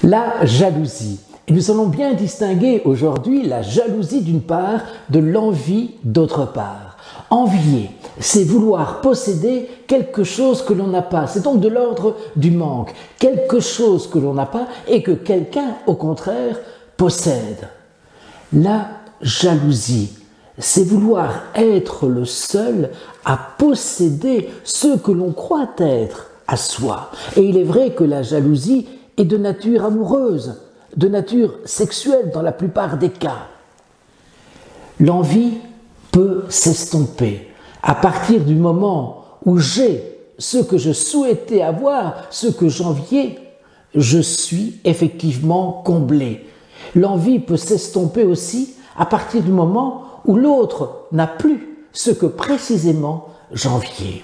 La jalousie. Et nous allons bien distinguer aujourd'hui la jalousie d'une part de l'envie d'autre part. Envier, c'est vouloir posséder quelque chose que l'on n'a pas. C'est donc de l'ordre du manque. Quelque chose que l'on n'a pas et que quelqu'un, au contraire, possède. La jalousie, c'est vouloir être le seul à posséder ce que l'on croit être à soi. Et il est vrai que la jalousie est de nature amoureuse, de nature sexuelle dans la plupart des cas. L'envie peut s'estomper à partir du moment où j'ai ce que je souhaitais avoir, ce que j'enviais, je suis effectivement comblé. L'envie peut s'estomper aussi à partir du moment où l'autre n'a plus ce que précisément j'enviais.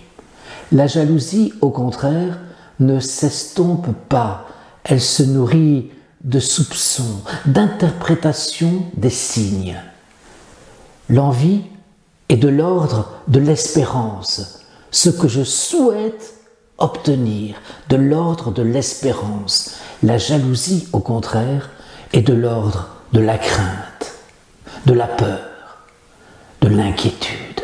La jalousie, au contraire, ne s'estompe pas. Elle se nourrit de soupçons, d'interprétations des signes. L'envie est de l'ordre de l'espérance. Ce que je souhaite obtenir, de l'ordre de l'espérance. La jalousie, au contraire, est de l'ordre de la crainte, de la peur, de l'inquiétude.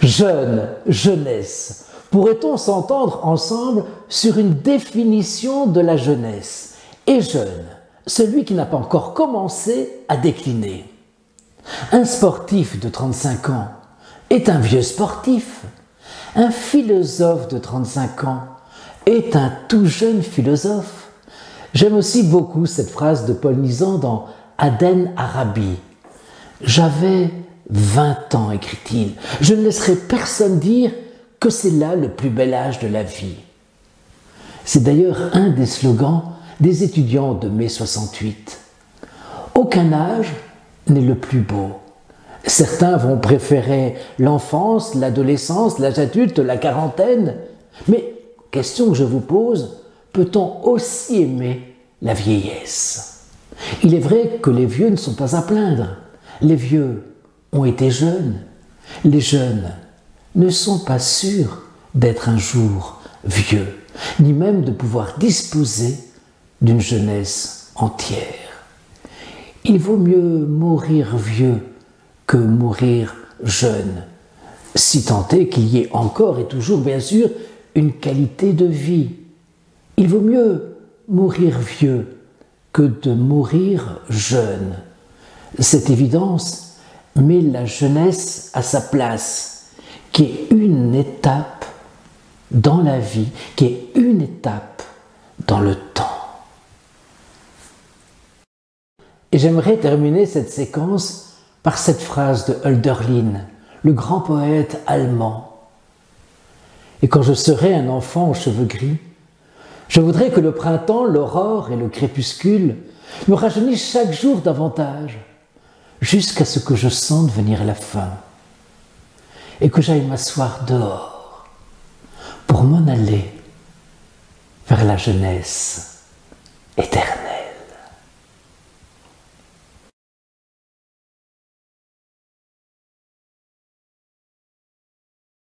Jeune, jeunesse. Pourrait-on s'entendre ensemble sur une définition de la jeunesse? Et jeune, celui qui n'a pas encore commencé à décliner. Un sportif de 35 ans est un vieux sportif. Un philosophe de 35 ans est un tout jeune philosophe. J'aime aussi beaucoup cette phrase de Paul Nizan dans Aden Arabi. J'avais 20 ans, écrit-il. Je ne laisserai personne dire que c'est là le plus bel âge de la vie. C'est d'ailleurs un des slogans des étudiants de mai 68. Aucun âge n'est le plus beau. Certains vont préférer l'enfance, l'adolescence, l'âge adulte, la quarantaine. Mais, question que je vous pose, peut-on aussi aimer la vieillesse? Il est vrai que les vieux ne sont pas à plaindre. Les vieux ont été jeunes. Les jeunes ne sont pas sûrs d'être un jour vieux, ni même de pouvoir disposer d'une jeunesse entière. Il vaut mieux mourir vieux que mourir jeune, si tant est qu'il y ait encore et toujours, bien sûr, une qualité de vie. Il vaut mieux mourir vieux que de mourir jeune. Cette évidence met la jeunesse à sa place, qui est une étape dans la vie, qui est une étape dans le temps. Et j'aimerais terminer cette séquence par cette phrase de Hölderlin, le grand poète allemand. Et quand je serai un enfant aux cheveux gris, je voudrais que le printemps, l'aurore et le crépuscule me rajeunissent chaque jour davantage, jusqu'à ce que je sente venir la fin, et que j'aille m'asseoir dehors pour m'en aller vers la jeunesse éternelle.